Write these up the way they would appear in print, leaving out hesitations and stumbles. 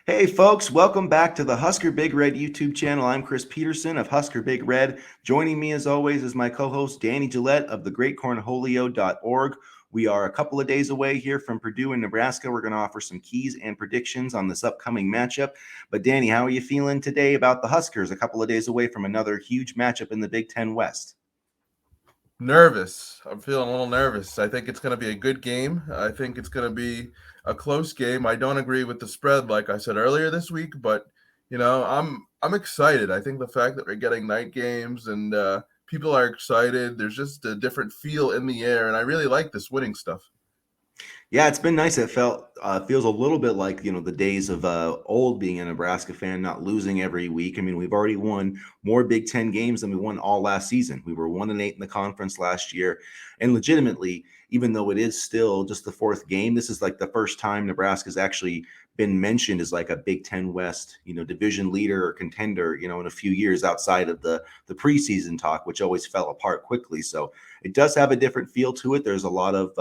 Hey folks, welcome back to the Husker Big Red YouTube channel. I'm Chris Peterson of Husker Big Red. Joining me as always is my co-host Danny Jaillet of thegreatcornholio.org. We are a couple of days away here from Purdue and Nebraska. We're going to offer some keys and predictions on this upcoming matchup. But Danny, how are you feeling today about the Huskers a couple of days away from another huge matchup in the Big Ten West? Nervous. I'm feeling a little nervous. I think it's going to be a good game. I think it's going to be a close game. I don't agree with the spread, like I said earlier this week, but I'm excited. I think the fact that we're getting night games and people are excited. There's just a different feel in the air, and I really like this winning stuff. Yeah, it's been nice. It feels a little bit like the days of old being a Nebraska fan, not losing every week. I mean, we've already won more Big Ten games than we won all last season. We were 1-8 in the conference last year, and legitimately, even though it is still just the fourth game, this is like the first time Nebraska's actually been mentioned as like a Big Ten West, division leader or contender, in a few years outside of the preseason talk, which always fell apart quickly. So it does have a different feel to it. There's a lot of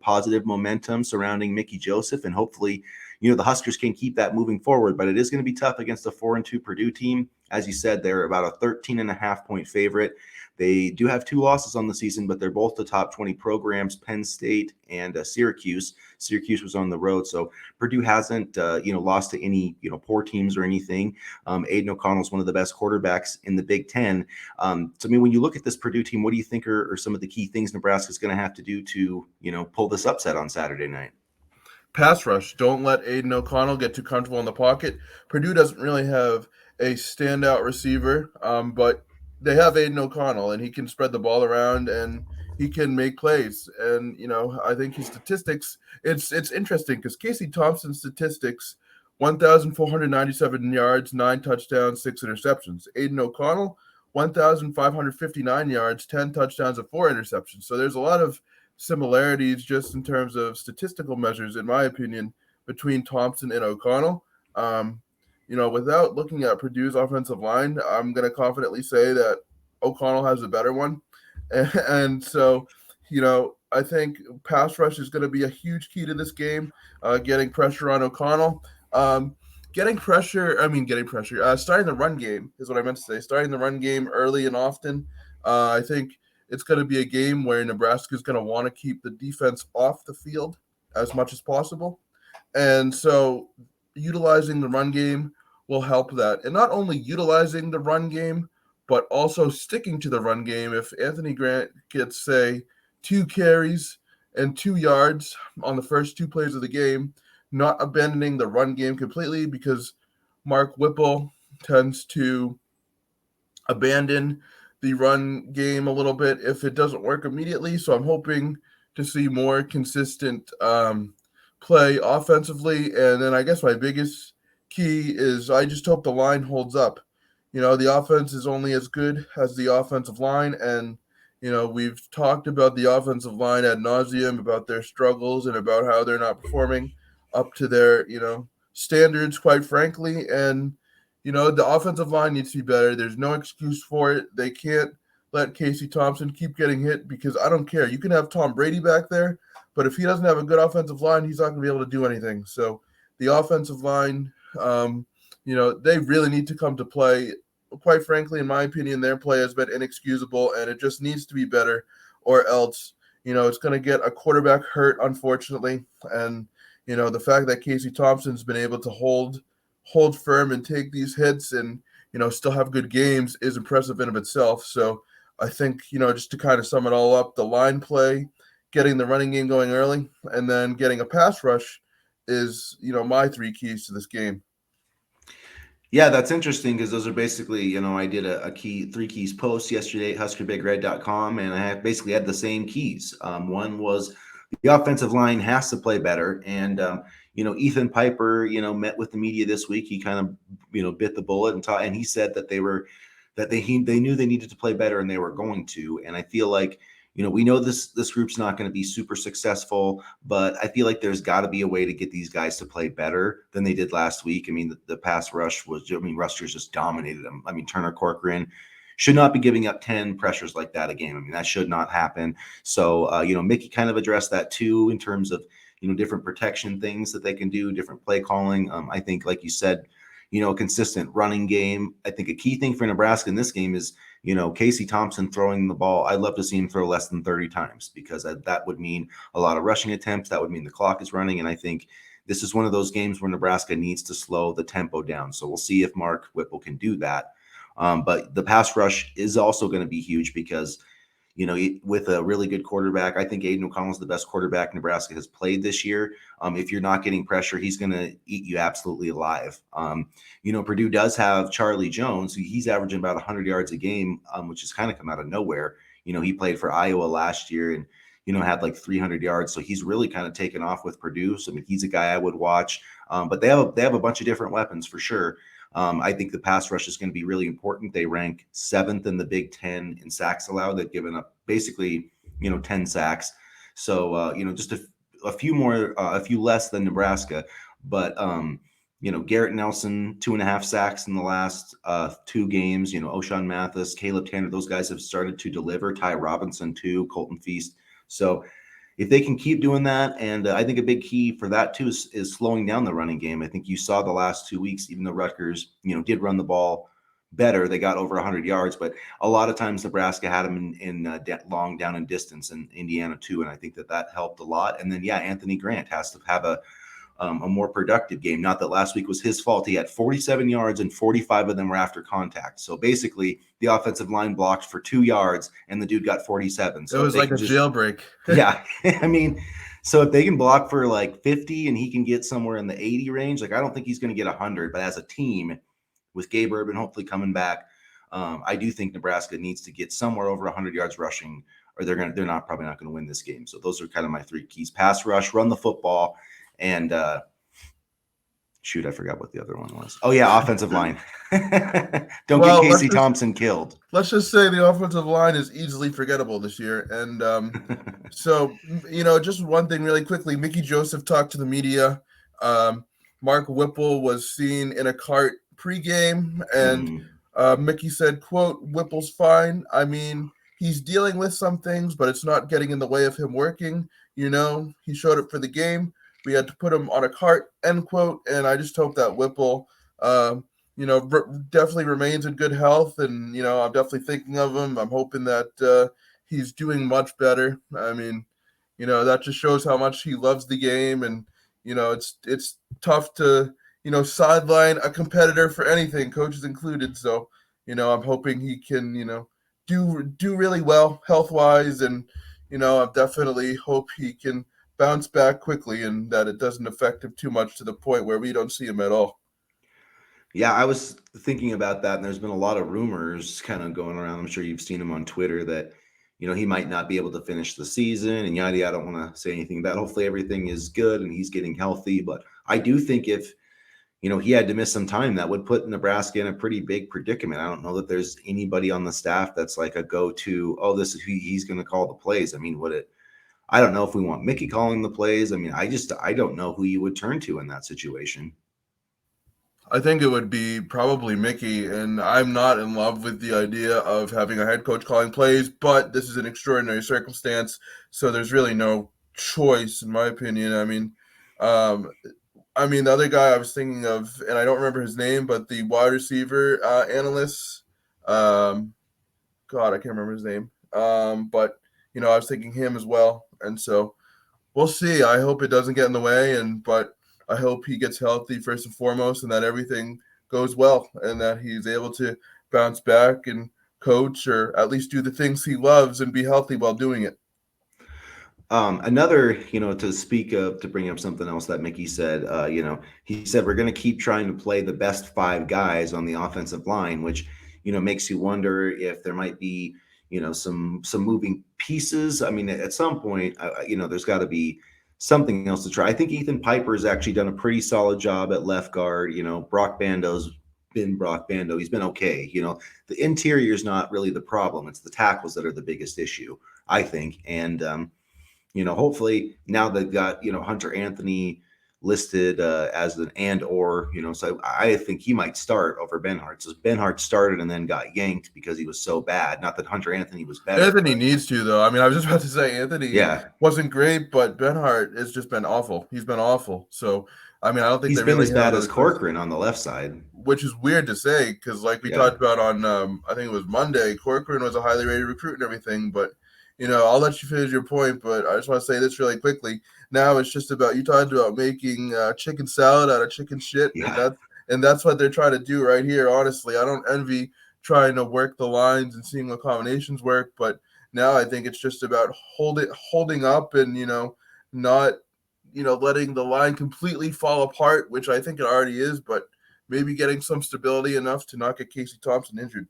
positive momentum surrounding Mickey Joseph, and hopefully, the Huskers can keep that moving forward. But it is going to be tough against a 4-2 Purdue team. As you said, they're about a 13.5-point favorite. They do have two losses on the season, but they're both the top 20 programs, Penn State and Syracuse. Syracuse was on the road, so Purdue hasn't lost to any poor teams or anything. Aiden O'Connell is one of the best quarterbacks in the Big Ten. So, I mean, when you look at this Purdue team, what do you think are some of the key things Nebraska is going to have to do to, pull this upset on Saturday night? Pass rush. Don't let Aiden O'Connell get too comfortable in the pocket. Purdue doesn't really have a standout receiver, but they have Aiden O'Connell, and he can spread the ball around and he can make plays. And I think his statistics. It's interesting because Casey Thompson's statistics: 1,497 yards, 9 touchdowns, 6 interceptions. Aiden O'Connell, 1,559 yards, 10 touchdowns, and 4 interceptions. So there's a lot of similarities just in terms of statistical measures, in my opinion, between Thompson and O'Connell. Without looking at Purdue's offensive line, I'm going to confidently say that O'Connell has a better one. And so, I think pass rush is going to be a huge key to this game, getting pressure on O'Connell. Getting pressure, starting the run game is what I meant to say. Starting the run game early and often. I think it's going to be a game where Nebraska is going to want to keep the defense off the field as much as possible. And so utilizing the run game will help that. And not only utilizing the run game, but also sticking to the run game. If Anthony Grant gets, say, 2 carries and 2 yards on the first 2 plays of the game, not abandoning the run game completely, because Mark Whipple tends to abandon the run game a little bit if it doesn't work immediately. So I'm hoping to see more consistent play offensively. And then I guess my biggest key is I just hope the line holds up. The offense is only as good as the offensive line. And, we've talked about the offensive line ad nauseum, about their struggles and about how they're not performing up to their, standards, quite frankly. And the offensive line needs to be better. There's no excuse for it. They can't let Casey Thompson keep getting hit, because I don't care. You can have Tom Brady back there, but if he doesn't have a good offensive line, he's not going to be able to do anything. So the offensive line, they really need to come to play. Quite frankly, in my opinion, their play has been inexcusable, and it just needs to be better, or else, it's going to get a quarterback hurt, unfortunately. And, the fact that Casey Thompson's been able to hold firm and take these hits and still have good games is impressive in of itself. So I think just to kind of sum it all up, the line play, getting the running game going early, and then getting a pass rush is my 3 keys to this game. Yeah, that's interesting because those are basically, I did a key 3 keys post yesterday at huskerbigred.com, and I basically had the same keys. One was the offensive line has to play better, and Ethan Piper, met with the media this week. He kind of, bit the bullet and he said that they knew they needed to play better, and they were going to. And I feel like we know this group's not going to be super successful, but I feel like there's got to be a way to get these guys to play better than they did last week. I mean, the pass rush Rusters just dominated them. I mean, Turner Corcoran should not be giving up 10 pressures like that a game. I mean, that should not happen. So, Mickey kind of addressed that too in terms of, different protection things that they can do, different play calling. I think, like you said, a consistent running game. I think a key thing for Nebraska in this game is, Casey Thompson throwing the ball. I'd love to see him throw less than 30 times because that would mean a lot of rushing attempts. That would mean the clock is running. And I think this is one of those games where Nebraska needs to slow the tempo down. So we'll see if Mark Whipple can do that. But the pass rush is also going to be huge because, with a really good quarterback, I think Aiden O'Connell is the best quarterback Nebraska has played this year. If you're not getting pressure, he's going to eat you absolutely alive. Purdue does have Charlie Jones. He's averaging about 100 yards a game, which has kind of come out of nowhere. He played for Iowa last year and, had like 300 yards. So he's really kind of taken off with Purdue. So, he's a guy I would watch. But they have a bunch of different weapons for sure. I think the pass rush is going to be really important. They rank 7th in the Big Ten in sacks allowed. They've given up basically, 10 sacks. So, just a few less than Nebraska. But, Garrett Nelson, 2.5 sacks in the last 2 games. O'Shawn Mathis, Caleb Tanner, those guys have started to deliver. Ty Robinson, too, Colton Feast. So, if they can keep doing that, and I think a big key for that too is slowing down the running game. I think you saw the last 2 weeks, even though Rutgers, did run the ball better, they got over 100 yards, but a lot of times Nebraska had them in long down and distance, and Indiana too, and I think that helped a lot. And then Anthony Grant has to have a more productive game. Not that last week was his fault. He had 47 yards and 45 of them were after contact. So basically, the offensive line blocked for 2 yards, and the dude got 47. So it was like a jailbreak. Yeah, so if they can block for like 50 and he can get somewhere in the 80 range, like I don't think he's going to get 100, but as a team with Gabe Urban hopefully coming back, I do think Nebraska needs to get somewhere over 100 yards rushing, or they're probably not going to win this game. So those are kind of my 3 keys: pass rush, run the football, and shoot, I forgot what the other one was. Oh yeah, offensive line. Don't get Casey Thompson killed. Let's just say the offensive line is easily forgettable this year. And so, just one thing really quickly. Mickey Joseph talked to the media. Mark Whipple was seen in a cart pregame, and Mickey said, quote, "Whipple's fine. I mean, he's dealing with some things, but it's not getting in the way of him working. He showed up for the game. We had to put him on a cart," end quote. And I just hope that Whipple, definitely remains in good health. And, I'm definitely thinking of him. I'm hoping that he's doing much better. I mean, that just shows how much he loves the game. And, it's tough to, sideline a competitor for anything, coaches included. So, I'm hoping he can, do really well health-wise. And, I definitely hope he can bounce back quickly and that it doesn't affect him too much to the point where we don't see him at all. Yeah, I was thinking about that, and there's been a lot of rumors kind of going around. I'm sure you've seen them on Twitter that, he might not be able to finish the season and yada yada. I don't want to say anything about it. Hopefully everything is good and he's getting healthy. But I do think if, he had to miss some time, that would put Nebraska in a pretty big predicament. I don't know that there's anybody on the staff that's like a go-to, this is who he's going to call the plays. I mean, I don't know if we want Mickey calling the plays. I mean, I don't know who you would turn to in that situation. I think it would be probably Mickey, and I'm not in love with the idea of having a head coach calling plays, but this is an extraordinary circumstance, so there's really no choice, in my opinion. I mean, the other guy I was thinking of, and I don't remember his name, but the wide receiver analyst, God, I can't remember his name, but, I was thinking him as well. And so we'll see. I hope it doesn't get in the way, but I hope he gets healthy first and foremost, and that everything goes well, and that he's able to bounce back and coach, or at least do the things he loves and be healthy while doing it. Another, to bring up something else that Mickey said, he said, we're going to keep trying to play the best 5 guys on the offensive line, which, makes you wonder if there might be, some moving pieces. I mean, at some point, there's got to be something else to try. I think Ethan Piper has actually done a pretty solid job at left guard. Brock Bando's been Brock Bando. He's been okay. The interior is not really the problem. It's the tackles that are the biggest issue, I think. And, hopefully now they've got, Hunter Anthony listed as an or, so I think he might start over Benhart. So Benhart started and then got yanked because he was so bad. Not that Hunter Anthony was better. Anthony needs to, though. I mean, I was just about to say Anthony Yeah, wasn't great, but Benhart has just been awful. He's been awful. So, I mean, I don't think he's they been really as have bad another as choice, Corcoran on the left side. which is weird to say because, like we Yeah. talked about on, I think it was Monday, Corcoran was a highly rated recruit and everything. But, I'll let you finish your point, but I just want to say this really quickly. Now it's just about, you talked about making chicken salad out of chicken shit, Yeah. and that's what they're trying to do right here. Honestly, I don't envy trying to work the lines and seeing what combinations work, but now I think it's just about holding up and not letting the line completely fall apart, which I think it already is, but maybe getting some stability enough to not get Casey Thompson injured.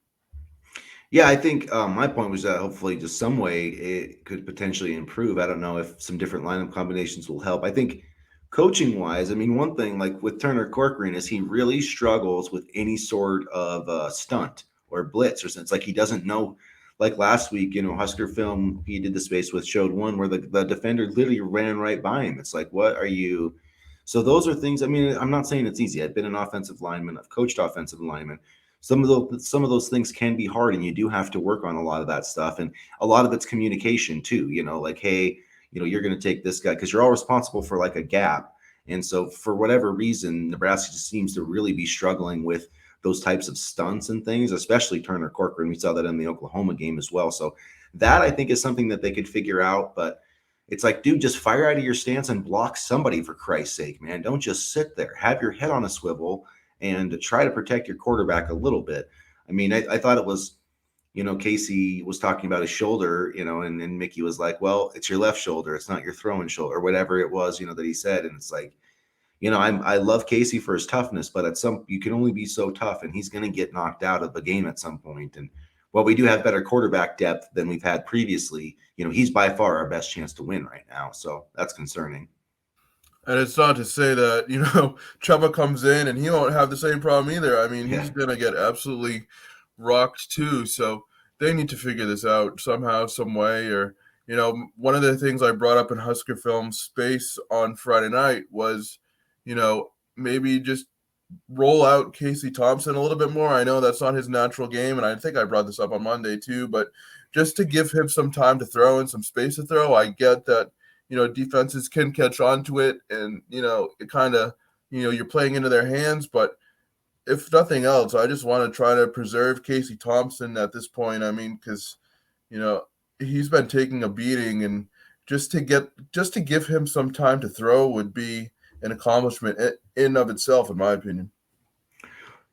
Yeah, I think my point was that hopefully just some way it could potentially improve. I don't know if some different lineup combinations will help. I think coaching wise, I mean, one thing like with Turner Corcoran is he really struggles with any sort of stunt or blitz or something. It's like he doesn't know. Like last week, Husker film he did the space with showed one where the defender literally ran right by him. It's like, what are you? So those are things. I mean, I'm not saying it's easy. I've been an offensive lineman. I've coached offensive linemen. Some of those things can be hard, and you do have to work on a lot of that stuff, and a lot of it's communication too. Like, hey, you're going to take this guy because you're all responsible for like a gap. And so for whatever reason, Nebraska just seems to really be struggling with those types of stunts and things, especially Turner Corcoran. We saw that in the Oklahoma game as well. So that I think is something that they could figure out. But it's like, dude, just fire out of your stance and block somebody for Christ's sake, man. Don't just sit there. Have your head on a swivel and try to protect your quarterback a little bit. I mean, I thought it was, Casey was talking about his shoulder, and Mickey was like, well, it's your left shoulder. It's not your throwing shoulder or whatever it was, that he said. And it's like, I love Casey for his toughness, but you can only be so tough, and he's going to get knocked out of the game at some point. And while we do have better quarterback depth than we've had previously, he's by far our best chance to win right now. So that's concerning. And it's not to say that, Chuba comes in and he won't have the same problem either. I mean, he's Yeah. going to get absolutely rocked too. So they need to figure this out somehow, some way. Or, one of the things I brought up in Husker Film Space on Friday night was, maybe just roll out Casey Thompson a little bit more. I know that's not his natural game. And I think I brought this up on Monday too, but just to give him some time to throw and some space to throw. I get that defenses can catch on to it and, it kind of, you're playing into their hands. But if nothing else, I just want to try to preserve Casey Thompson at this point. I mean, because, he's been taking a beating, and just to give him some time to throw would be an accomplishment in of itself, in my opinion.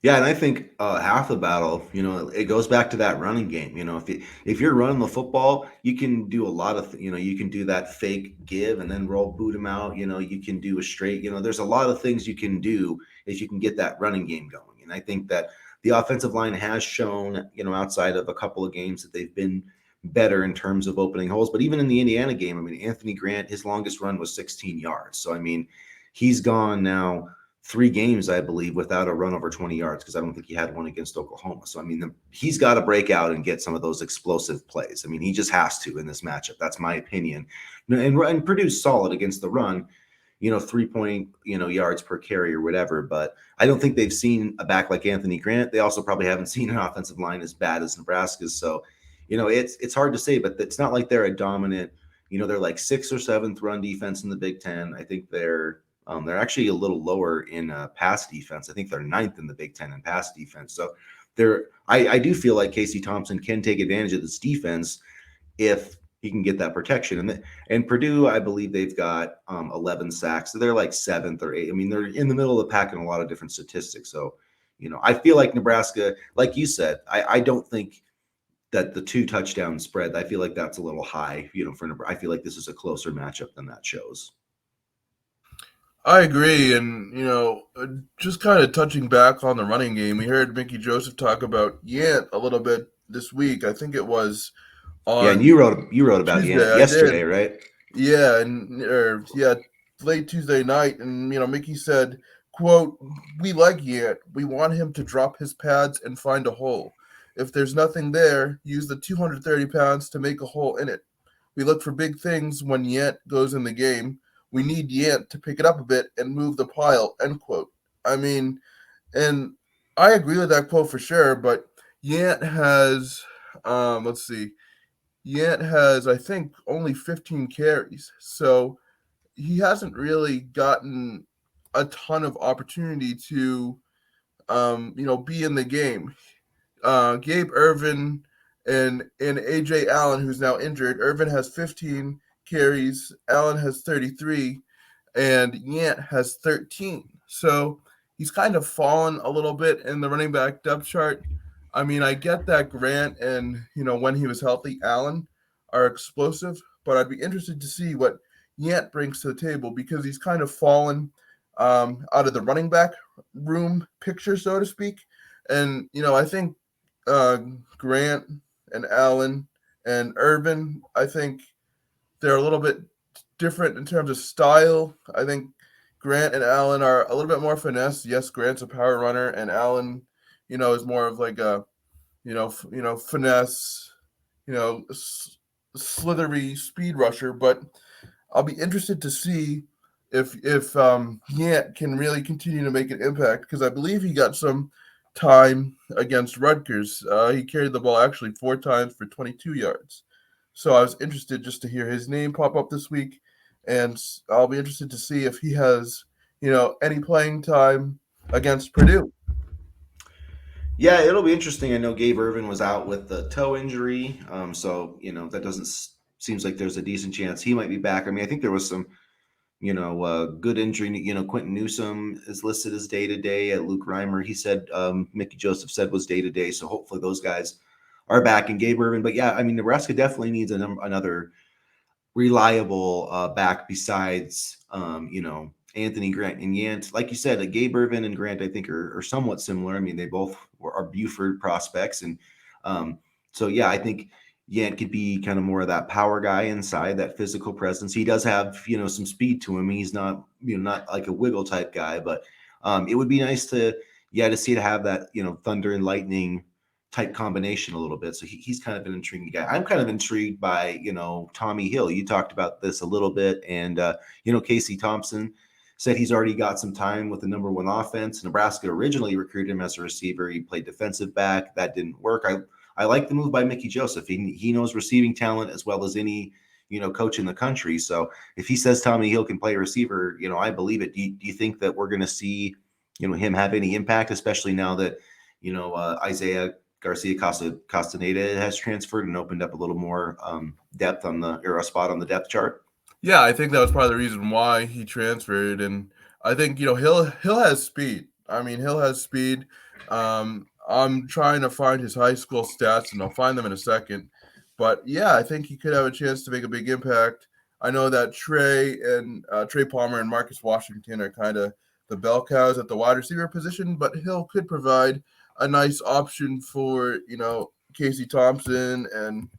Yeah, and I think half the battle, it goes back to that running game. If you're running the football, you can do a lot of, you can do that fake give and then roll boot him out. You can do a straight. There's a lot of things you can do if you can get that running game going. And I think that the offensive line has shown, outside of a couple of games that they've been better in terms of opening holes. But even in the Indiana game, I mean, Anthony Grant, his longest run was 16 yards. So I mean, he's gone now 3 games, I believe, without a run over 20 yards because I don't think he had one against Oklahoma. So, I mean, he's got to break out and get some of those explosive plays. I mean, he just has to in this matchup. That's my opinion. And Purdue's solid against the run, 3 point, yards per carry or whatever. But I don't think they've seen a back like Anthony Grant. They also probably haven't seen an offensive line as bad as Nebraska's. So, it's hard to say, but it's not like they're a dominant, they're like 6th or 7th run defense in the Big Ten. I think they're actually a little lower in pass defense. I think they're 9th in the Big Ten in pass defense. So I do feel like Casey Thompson can take advantage of this defense if he can get that protection. And Purdue, I believe they've got 11 sacks. So they're like 7th or 8th. I mean, they're in the middle of the pack in a lot of different statistics. So, I feel like Nebraska, like you said, I don't think that the 2 touchdown spread, I feel like that's a little high, for Nebraska. I feel like this is a closer matchup than that shows. I agree, and just kind of touching back on the running game, we heard Mickey Joseph talk about Yant a little bit this week. I think it was Yeah, and on you wrote about Tuesday. Yant I yesterday, did, right? yeah, late Tuesday night, and Mickey said, "quote We like Yant. We want him to drop his pads and find a hole. If there's nothing there, use the 230 pounds to make a hole in it. We look for big things when Yant goes in the game. We need Yant to pick it up a bit and move the pile, end quote. I mean, and I agree with that quote for sure, but Yant has, let's see, Yant has, I think, only 15 carries. So he hasn't really gotten a ton of opportunity to, be in the game. Gabe Irvin and AJ Allen, who's now injured. Irvin has 15 carries, Allen has 33, and Yant has 13. So he's kind of fallen a little bit in the running back depth chart. I mean, I get that Grant and, when he was healthy, Allen are explosive, but I'd be interested to see what Yant brings to the table because he's kind of fallen out of the running back room picture, so to speak. And, I think uh, Grant and Allen and Irvin, I think they're a little bit different in terms of style. I think Grant and Allen are a little bit more finesse. Yes, Grant's a power runner, and Allen, is more of like a, finesse, slithery speed rusher. But I'll be interested to see if Yant can really continue to make an impact because I believe he got some time against Rutgers. He carried the ball actually 4 times for 22 yards. So I was interested just to hear his name pop up this week, and I'll be interested to see if he has, any playing time against Purdue. Yeah, it'll be interesting. I know Gabe Irvin was out with the toe injury, so that doesn't seems like there's a decent chance he might be back. I mean, I think there was some good injury. Quentin Newsom is listed as day to day. Luke Reimer, he said, Mickey Joseph said was day to day. So hopefully those guys are back. And Gabe Irvin, but yeah, I mean, Nebraska definitely needs another reliable back besides Anthony Grant and Yant. Like you said, Gabe Irvin and Grant, I think are somewhat similar. I mean, they both are Buford prospects, and so yeah, I think Yant could be kind of more of that power guy inside, that physical presence. He does have some speed to him. He's not not like a wiggle type guy, but it would be nice to see to have that thunder and lightning type combination a little bit. So he's kind of an intriguing guy. I'm kind of intrigued by, Tommy Hill. You talked about this a little bit. And, Casey Thompson said he's already got some time with the number one offense. Nebraska originally recruited him as a receiver. He played defensive back. That didn't work. I like the move by Mickey Joseph. He knows receiving talent as well as any, coach in the country. So if he says Tommy Hill can play receiver, I believe it. Do you think that we're going to see, him have any impact, especially now that, Isaiah Garcia Castaneda has transferred and opened up a little more depth or a spot on the depth chart? Yeah, I think that was part of the reason why he transferred, and I think Hill has speed. I mean, Hill has speed. I'm trying to find his high school stats, and I'll find them in a second. But yeah, I think he could have a chance to make a big impact. I know that Trey Palmer and Marcus Washington are kind of the bell cows at the wide receiver position, but Hill could provide a nice option for Casey Thompson, and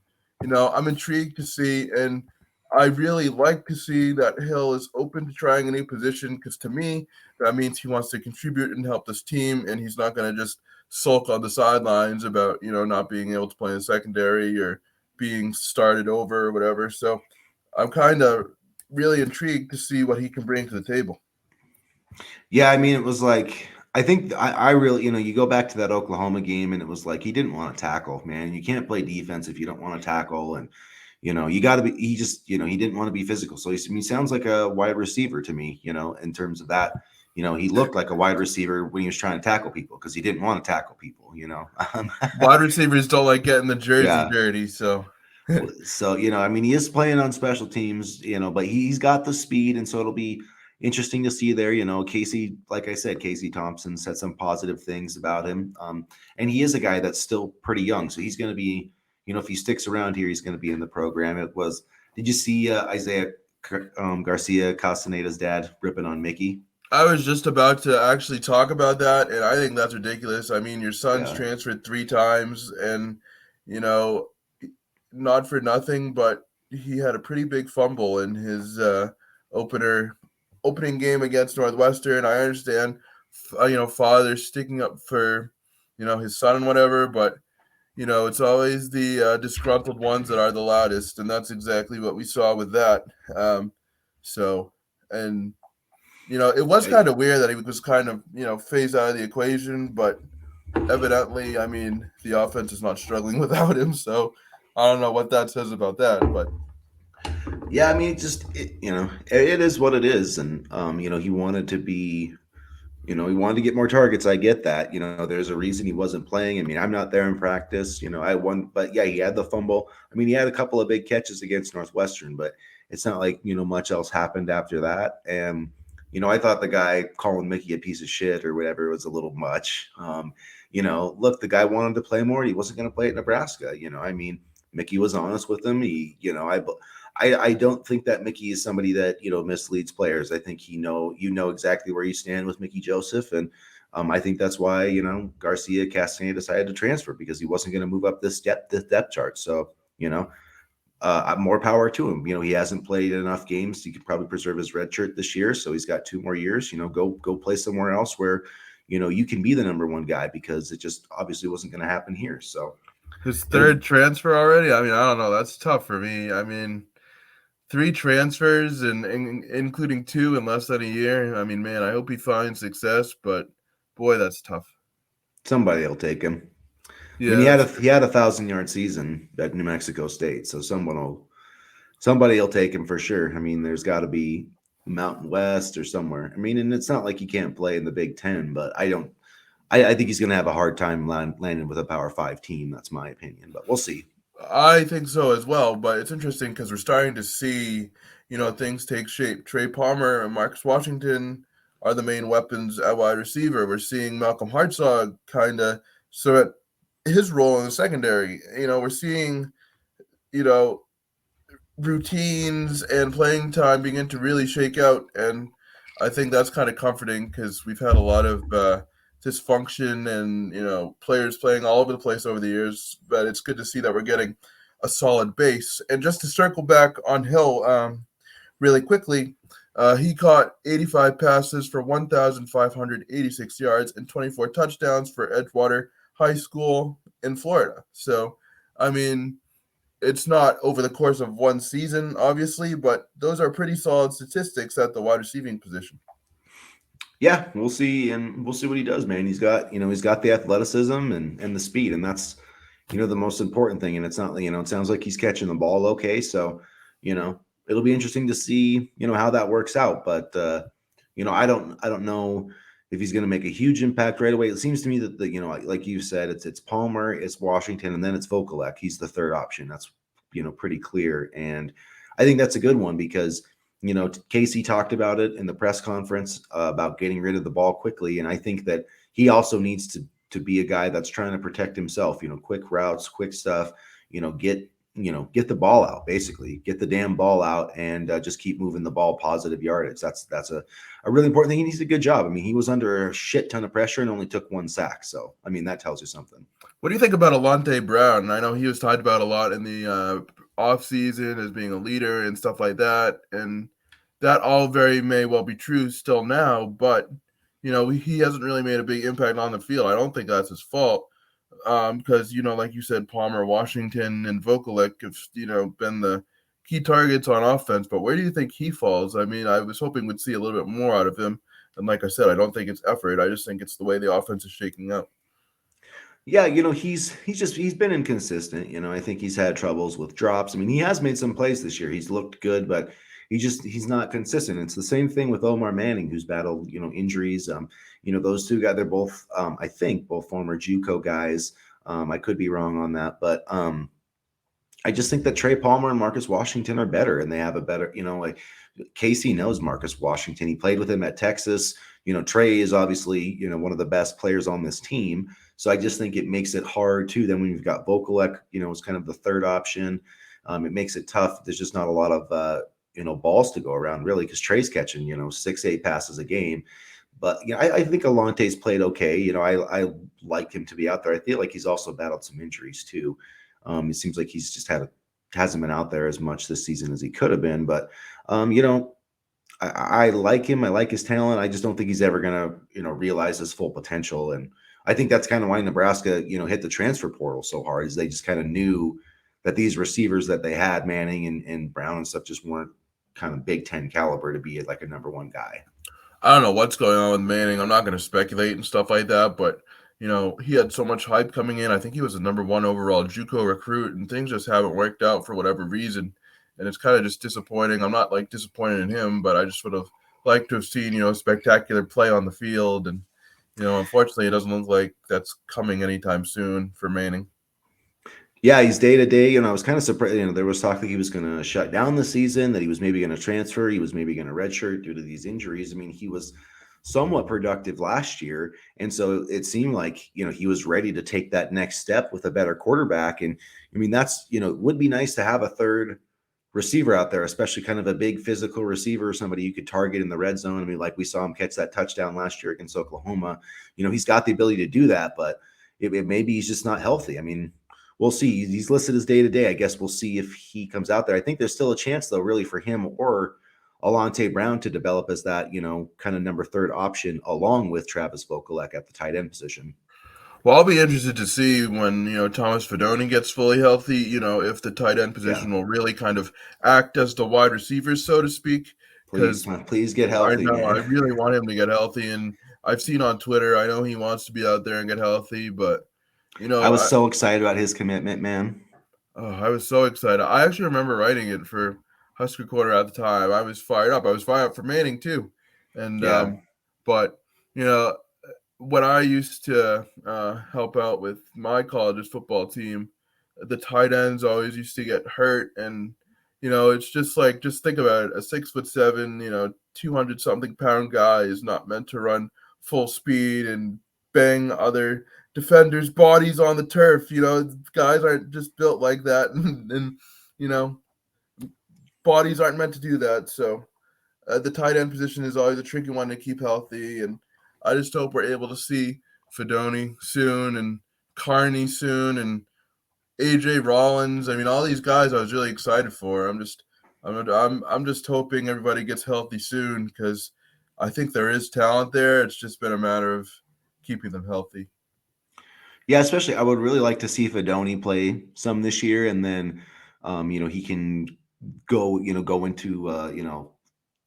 I'm intrigued to see, and I really like to see that Hill is open to trying a new position because to me that means he wants to contribute and help this team, and he's not going to just sulk on the sidelines about not being able to play in the secondary or being started over or whatever. So I'm kind of really intrigued to see what he can bring to the table. Yeah, I mean, it was like I think I really, you go back to that Oklahoma game, and it was like he didn't want to tackle, man. You can't play defense if you don't want to tackle, and you got to be. He just, he didn't want to be physical. So he sounds like a wide receiver to me, in terms of that. He looked like a wide receiver when he was trying to tackle people because he didn't want to tackle people. Wide receivers don't like getting the jersey dirty, so. So I mean, he is playing on special teams, but he's got the speed, and so it'll be interesting to see there. Casey, like I said, Casey Thompson said some positive things about him, and he is a guy that's still pretty young, so he's going to be, if he sticks around here, he's going to be in the program. Did you see Isaiah Garcia Castaneda's dad ripping on Mickey? I was just about to actually talk about that, and I think that's ridiculous. I mean, your son's transferred 3 times, and not for nothing, but he had a pretty big fumble in his opening game against Northwestern. I understand, father sticking up for, his son and whatever, but it's always the disgruntled ones that are the loudest, and that's exactly what we saw with that. So And it was kind of weird that he was kind of phased out of the equation, but evidently, I mean, the offense is not struggling without him. So I don't know what that says about that, but Yeah, I mean, it is what it is, and he wanted to be. He wanted to get more targets. I get that. There's a reason he wasn't playing. I mean, I'm not there in practice. I won, but yeah, he had the fumble. I mean, he had a couple of big catches against Northwestern, but it's not like, much else happened after that. And, I thought the guy calling Mickey a piece of shit or whatever was a little much. Look, the guy wanted to play more. He wasn't going to play at Nebraska. I mean, Mickey was honest with him. I don't think that Mickey is somebody that misleads players. I think you know exactly where you stand with Mickey Joseph, and I think that's why Garcia Castaneda decided to transfer, because he wasn't going to move up this depth chart. So more power to him. He hasn't played enough games. He could probably preserve his red shirt this year, so he's got 2 more years. Go play somewhere else where you can be the number one guy, because it just obviously wasn't going to happen here. So his third transfer already. I mean, I don't know. That's tough for me. I mean, 3 transfers and including 2 in less than a year. I mean, man, I hope he finds success, but boy, that's tough. Somebody will take him. Yeah, I mean, he had a 1,000-yard season at New Mexico State, so somebody will take him for sure. I mean, there's got to be Mountain West or somewhere. I mean, and it's not like he can't play in the Big Ten, but I think he's going to have a hard time landing with a Power 5 team. That's my opinion, but we'll see. I think so as well, but it's interesting because we're starting to see, things take shape. Trey Palmer and Marcus Washington are the main weapons at wide receiver. We're seeing Malcolm Hartzog kind of sort his role in the secondary. We're seeing, routines and playing time begin to really shake out, and I think that's kind of comforting because we've had a lot of dysfunction and players playing all over the place over the years, but it's good to see that we're getting a solid base. And just to circle back on Hill really quickly, he caught 85 passes for 1,586 yards and 24 touchdowns for Edgewater High School in Florida. So I mean, it's not over the course of one season, obviously, but those are pretty solid statistics at the wide receiving position. Yeah, we'll see, and we'll see what he does, man. He's got the athleticism and the speed, and that's the most important thing. And it's not, it sounds like he's catching the ball okay, so it'll be interesting to see how that works out. But I don't know if he's going to make a huge impact right away. It seems to me that like you said, it's Palmer, it's Washington, and then it's Vokalek. He's the third option. That's pretty clear, and I think that's a good one because Casey talked about it in the press conference about getting rid of the ball quickly, and I think that he also needs to be a guy that's trying to protect himself. Quick routes, quick stuff. Get the ball out, basically get the damn ball out, and just keep moving the ball, positive yardage. That's a really important thing. He needs a good job. I mean, he was under a shit ton of pressure and only took 1 sack. So, I mean, that tells you something. What do you think about Elante Brown? I know he was talked about a lot in the off season as being a leader and stuff like that. And that all very may well be true still now, but he hasn't really made a big impact on the field. I don't think that's his fault. Because like you said, Palmer, Washington, and Vokalek have been the key targets on offense. But where do you think he falls? I mean, I was hoping we'd see a little bit more out of him. And like I said, I don't think it's effort. I just think it's the way the offense is shaking out. Yeah, he's been inconsistent. I think he's had troubles with drops. I mean, he has made some plays this year. He's looked good, but he's not consistent. It's the same thing with Omar Manning, who's battled injuries. Those 2 guys, they're both I think both former JUCO guys. I could be wrong on that, but I just think that Trey Palmer and Marcus Washington are better, and they have a better, like Casey knows Marcus Washington. He played with him at Texas. Trey is obviously, one of the best players on this team. So I just think it makes it hard too. Then when you've got Vokalek, it's kind of the third option. It makes it tough. There's just not a lot of, balls to go around really, because Trey's catching, 6-8 passes a game. But I think Alante's played okay. I like him to be out there. I feel like he's also battled some injuries too. It seems like he's just hasn't been out there as much this season as he could have been. But I like him. I like his talent. I just don't think he's ever gonna realize his full potential. And I think that's kind of why Nebraska hit the transfer portal so hard, is they just kind of knew that these receivers that they had, Manning and Brown and stuff, just weren't kind of Big Ten caliber to be like a number one guy. I don't know what's going on with Manning. I'm not going to speculate and stuff like that, but he had so much hype coming in. I think he was the number one overall JUCO recruit, and things just haven't worked out for whatever reason, and it's kind of just disappointing. I'm not like disappointed in him, but I just would have liked to have seen a spectacular play on the field, and unfortunately, it doesn't look like that's coming anytime soon for Manning. Yeah, he's day to day. I was kind of surprised. There was talk that he was going to shut down the season, that he was maybe going to transfer, he was maybe going to redshirt due to these injuries. I mean, he was somewhat productive last year, and so it seemed like he was ready to take that next step with a better quarterback. And I mean, that's it would be nice to have a third receiver out there, especially kind of a big physical receiver, somebody you could target in the red zone. I mean, like we saw him catch that touchdown last year against Oklahoma. He's got the ability to do that, but it maybe he's just not healthy. I mean, we'll see. He's listed as day to day. I guess we'll see if he comes out there. I think there's still a chance, though, really for him or Elante Brown to develop as that, kind of number third option along with Travis Vokalek at the tight end position. Well, I'll be interested to see when, Thomas Fidone gets fully healthy, if the tight end position will really kind of act as the wide receiver, so to speak. Please get healthy. I know, I really want him to get healthy. And I've seen on Twitter, I know he wants to be out there and get healthy, but, I was so excited about his commitment, man. Oh, I was so excited. I actually remember writing it for Husker Quarter at the time. I was fired up. I was fired up for Manning, too. And, but, when I used to help out with my college's football team, the tight ends always used to get hurt. And, it's just think about it. A 6'7", 200-something pound guy is not meant to run full speed and bang other defenders' bodies on the turf. Guys aren't just built like that. And bodies aren't meant to do that. So the tight end position is always a tricky one to keep healthy. And I just hope we're able to see Fidone soon and Carney soon and AJ Rollins. I mean, all these guys I was really excited for. I'm just hoping everybody gets healthy soon because I think there is talent there. It's just been a matter of keeping them healthy. Yeah, especially I would really like to see Fidone play some this year, and then he can go into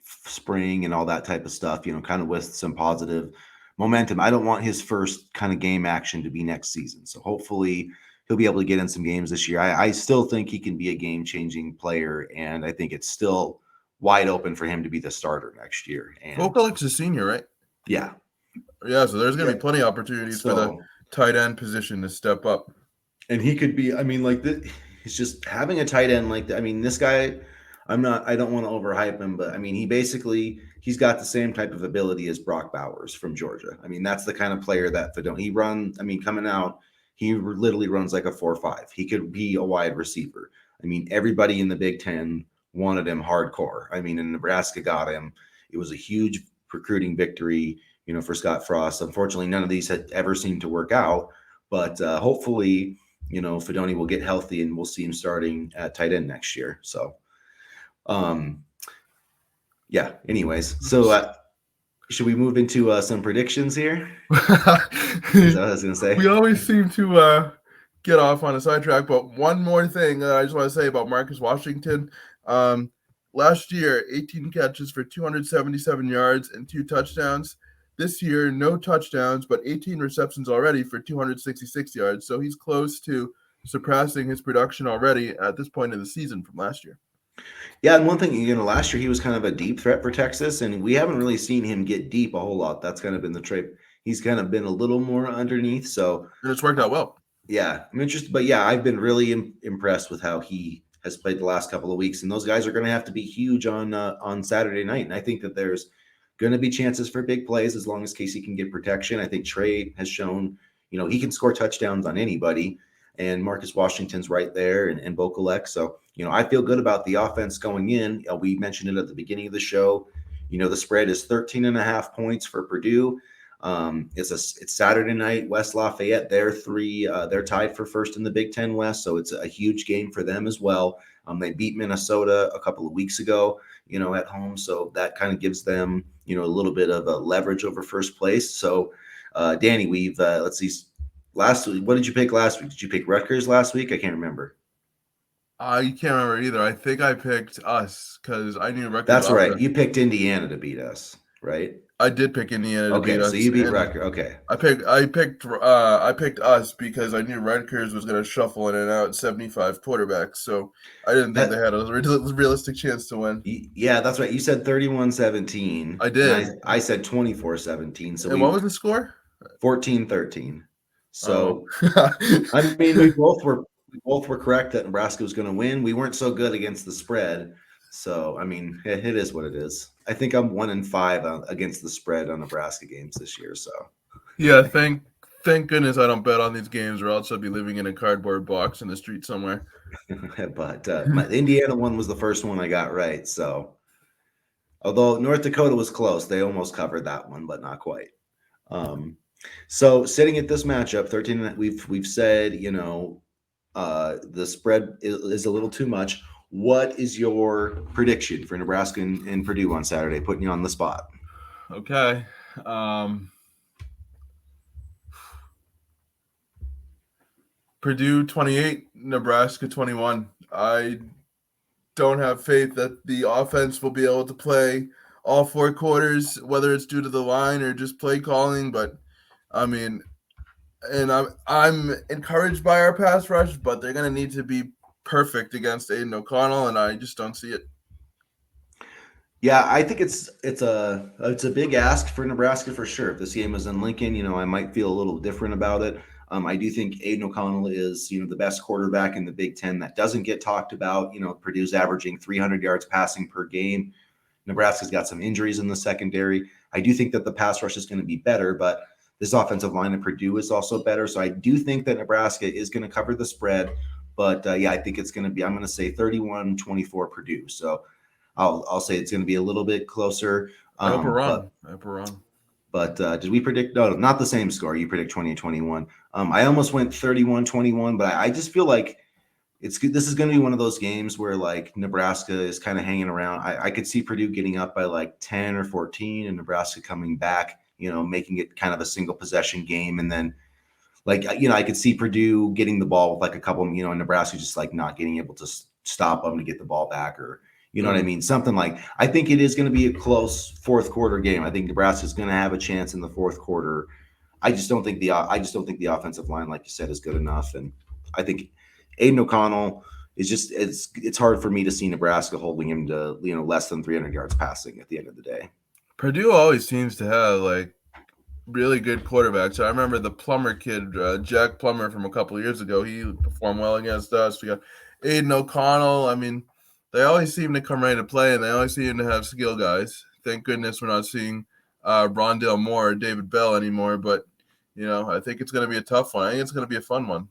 spring and all that type of stuff, kind of with some positive momentum. I don't want his first kind of game action to be next season. So hopefully he'll be able to get in some games this year. I still think he can be a game-changing player, and I think it's still wide open for him to be the starter next year. And Vokalek's a senior, right? Yeah. Yeah, so there's going to be plenty of opportunities for the tight end position to step up. And he could be, I mean, like, he's just having a tight end like that. I mean, this guy, I don't want to overhype him, but I mean, he's got the same type of ability as Brock Bowers from Georgia. I mean, that's the kind of player that he runs. I mean, coming out, he literally runs like a 4.5. He could be a wide receiver. I mean, everybody in the Big Ten wanted him hardcore. I mean, and Nebraska got him. It was a huge recruiting victory, for Scott Frost. Unfortunately, none of these had ever seemed to work out, but hopefully, Fidone will get healthy and we'll see him starting at tight end next year. So, yeah, anyways, so should we move into some predictions here? Is that what I was going to say? We always seem to get off on a sidetrack, but one more thing I just want to say about Marcus Washington. Last year, 18 catches for 277 yards and 2 touchdowns. This year, no touchdowns, but 18 receptions already for 266 yards. So he's close to surpassing his production already at this point in the season from last year. Yeah, and one thing, last year he was kind of a deep threat for Texas, and we haven't really seen him get deep a whole lot. That's kind of been the trait. He's kind of been a little more underneath, so and it's worked out well. Yeah, I'm interested, but yeah, I've been really impressed with how he has played the last couple of weeks, and those guys are going to have to be huge on Saturday night. And I think that there's going to be chances for big plays as long as Casey can get protection. I think Trey has shown, he can score touchdowns on anybody, and Marcus Washington's right there, and Vokalek. So, I feel good about the offense going in. We mentioned it at the beginning of the show. The spread is 13.5 points for Purdue. It's Saturday night, West Lafayette. They're tied for first in the Big Ten West, so it's a huge game for them as well. They beat Minnesota a couple of weeks ago, at home, so that kind of gives them, a little bit of a leverage over first place. So, Danny, we've let's see. Last week, what did you pick last week? Did you pick Rutgers last week? I can't remember. I can't remember either. I think I picked us because I knew Rutgers That's right. offense. You picked Indiana to beat us, right? I did pick Indiana to beat Okay, so us, you beat and Rutgers. Okay. I picked us because I knew Rutgers was going to shuffle in and out 75 quarterbacks, so I didn't think they That had a realistic chance to win. yeah, that's right. You said 31-17, I and did. I said 24-17. So And what we was the score? 14-13. Oh, So I mean, we both were correct that Nebraska was going to win. We weren't so good against the spread. So I mean, it is what it is. I think I'm 1-5 against the spread on Nebraska games this year. So, yeah. Thank goodness I don't bet on these games, or else I'd be living in a cardboard box in the street somewhere. but my the Indiana one was the first one I got right. So, although North Dakota was close, they almost covered that one, but not quite. Um, so sitting at this matchup, 13, we've said, the spread is a little too much. What is your prediction for Nebraska and Purdue on Saturday? Putting you on the spot. Okay. Purdue 28, Nebraska 21. I don't have faith that the offense will be able to play all four quarters, whether it's due to the line or just play calling. But I mean, and I'm encouraged by our pass rush, but they're gonna need to be perfect against Aiden O'Connell, and I just don't see it. Yeah, I think it's a big ask for Nebraska for sure. If this game was in Lincoln, I might feel a little different about it. I do think Aiden O'Connell is, the best quarterback in the Big Ten that doesn't get talked about. Purdue's averaging 300 yards passing per game. Nebraska's got some injuries in the secondary. I do think that the pass rush is going to be better, but this offensive line at Purdue is also better. So I do think that Nebraska is going to cover the spread. But yeah, I think it's going to be, I'm going to say 31-24 Purdue. So I'll say it's going to be a little bit closer. I hope we're But wrong. I hope we're wrong. did we predict? No, not the same score. You predict 20-21. I almost went 31-21, but I just feel like it's good. This is going to be one of those games where like Nebraska is kind of hanging around. I could see Purdue getting up by like 10 or 14 and Nebraska coming back, making it kind of a single possession game. And then I could see Purdue getting the ball with like a couple, and Nebraska just like not getting able to stop them to get the ball back or, you know what I mean? Something like, I think it is going to be a close fourth quarter game. I think Nebraska is going to have a chance in the fourth quarter. I just don't think the offensive line, like you said, is good enough. And I think Aiden O'Connell is just, it's hard for me to see Nebraska holding him to, less than 300 yards passing at the end of the day. Purdue always seems to have like really good quarterbacks. I remember the Plummer kid, Jack Plummer, from a couple of years ago. He performed well against us. We got Aiden O'Connell. I mean, they always seem to come ready to play, and they always seem to have skill guys. Thank goodness we're not seeing Rondale Moore or David Bell anymore. But, I think it's going to be a tough one. I think it's going to be a fun one.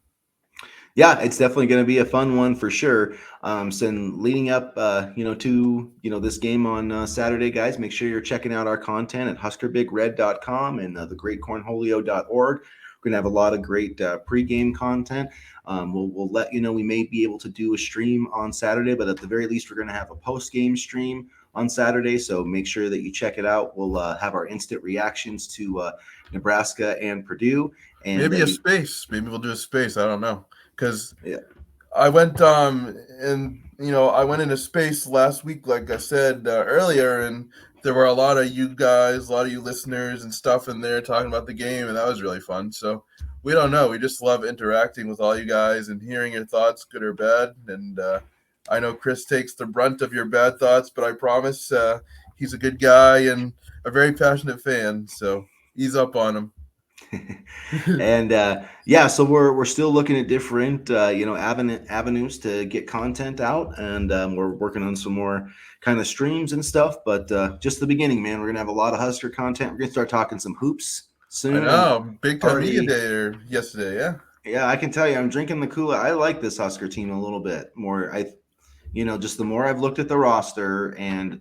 Yeah, it's definitely going to be a fun one for sure. So leading up, to this game on Saturday, guys, make sure you're checking out our content at HuskerBigRed.com and thegreatcornholio.org. We're going to have a lot of great pregame content. We'll let you know we may be able to do a stream on Saturday, but at the very least, we're going to have a post-game stream on Saturday. So make sure that you check it out. We'll have our instant reactions to Nebraska and Purdue. And maybe a space. Maybe we'll do a space. I don't know. Because yeah. I went I went into space last week, like I said earlier, and there were a lot of you guys, a lot of you listeners and stuff in there talking about the game, and that was really fun. So we don't know. We just love interacting with all you guys and hearing your thoughts, good or bad. And I know Chris takes the brunt of your bad thoughts, but I promise he's a good guy and a very passionate fan. So ease up on him. And yeah, so we're still looking at different avenues to get content out, and we're working on some more kind of streams and stuff. But just the beginning, man. We're gonna have a lot of Husker content. We're gonna start talking some hoops soon. I know, big time media day yesterday. Yeah, I can tell you, I'm drinking the Kool-Aid. I like this Husker team a little bit more. Just the more I've looked at the roster, and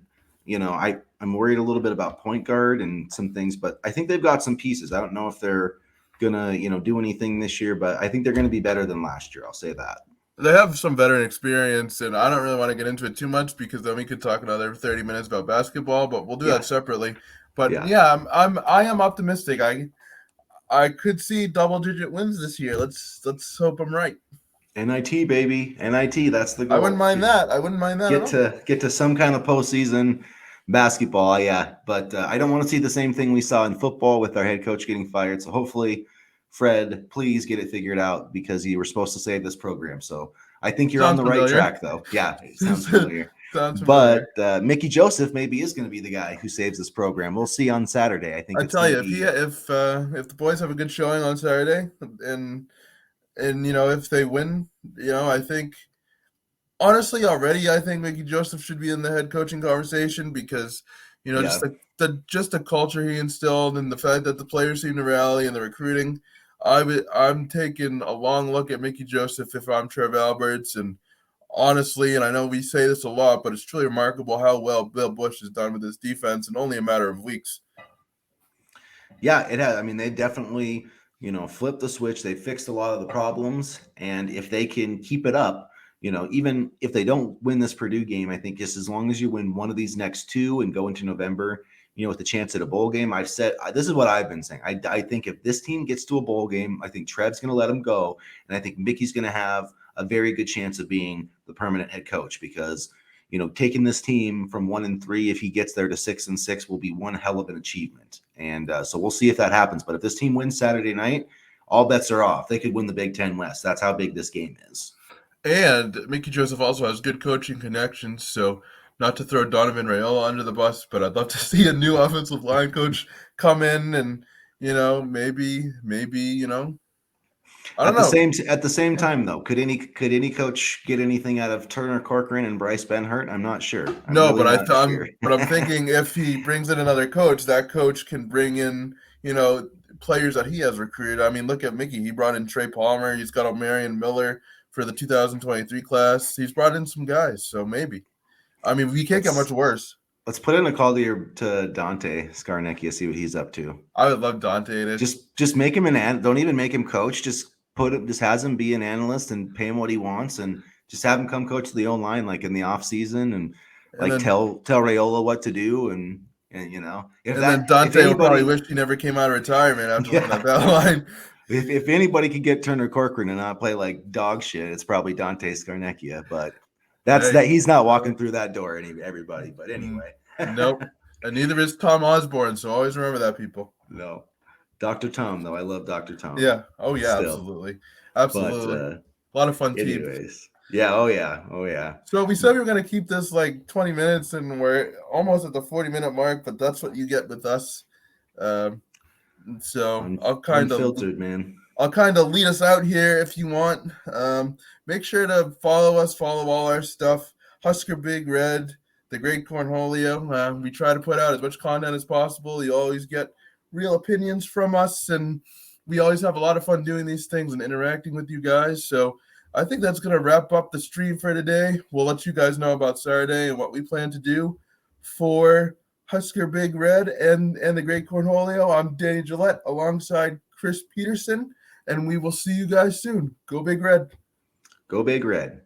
I'm worried a little bit about point guard and some things, but I think they've got some pieces. I don't know if they're gonna, do anything this year, but I think they're gonna be better than last year. I'll say that. They have some veteran experience, and I don't really want to get into it too much because then we could talk another 30 minutes about basketball, but we'll do that separately. But yeah, I am optimistic. I could see double-digit wins this year. Let's hope I'm right. NIT, baby. NIT, that's the goal. I wouldn't mind that. I wouldn't mind that at all. Get to some kind of postseason basketball, yeah. But I don't want to see the same thing we saw in football with our head coach getting fired. So hopefully, Fred, please get it figured out because you were supposed to save this program. So I think you're on Sounds the familiar. right track, though. Yeah, it sounds familiar. Sounds familiar. But Mickey Joseph maybe is going to be the guy who saves this program. We'll see on Saturday. I think I tell you, if the boys have a good showing on Saturday, and if they win, I think honestly already I think Mickey Joseph should be in the head coaching conversation because just the culture he instilled and the fact that the players seem to rally and the recruiting. I'm taking a long look at Mickey Joseph if I'm Trev Alberts, and honestly, and I know we say this a lot, but it's truly remarkable how well Bill Bush has done with his defense in only a matter of weeks. Yeah, it has. I mean, they definitely, flipped the switch. They fixed a lot of the problems. And if they can keep it up, even if they don't win this Purdue game, I think just as long as you win one of these next two and go into November, with a chance at a bowl game, I've said, this is what I've been saying. I think if this team gets to a bowl game, I think Trev's going to let him go. And I think Mickey's going to have a very good chance of being the permanent head coach because, taking this team from 1-3, if he gets there to 6-6, will be one hell of an achievement. And so we'll see if that happens. But if this team wins Saturday night, all bets are off. They could win the Big Ten West. That's how big this game is. And Mickey Joseph also has good coaching connections. So not to throw Donovan Raiola under the bus, but I'd love to see a new offensive line coach come in and, maybe, I don't know. At the same time, though, could any coach get anything out of Turner Corcoran and Bryce Benhart? I'm not sure. I'm thinking if he brings in another coach, that coach can bring in, players that he has recruited. I mean, look at Mickey. He brought in Trey Palmer. He's got O'Marion Miller for the 2023 class. He's brought in some guys, so maybe. I mean, we can't get much worse. Let's put in a call to Dante Scarnecchia, see what he's up to. I would love Dante. Just make him don't even make him coach. Just has him be an analyst and pay him what he wants, and just have him come coach the O-line like in the off season and tell Raiola what to do and then Dante will probably wish he never came out of retirement after looking at that line. If anybody could get Turner Corcoran and not play like dog shit, it's probably Dante Scarnecchia, but he's not walking through that door, everybody. But anyway. Nope. And neither is Tom Osborne, so always remember that, people. No. Dr. Tom, though. I love Dr. Tom. Yeah. Oh, yeah, absolutely. Absolutely. But, a lot of fun teams. Yeah. Oh, yeah. So we said we were going to keep this like 20 minutes, and we're almost at the 40-minute mark, but that's what you get with us. So I'll kind of lead us out here if you want. Make sure to follow all our stuff. Husker Big Red, The Great Cornholio. We try to put out as much content as possible. You always get real opinions from us, and we always have a lot of fun doing these things and interacting with you guys. So I think that's going to wrap up the stream for today. We'll let you guys know about Saturday and what we plan to do for Husker Big Red and the Great Cornholio. I'm Danny Jaillet alongside Chris Peterson, and we will see you guys soon. Go Big Red. Go Big Red.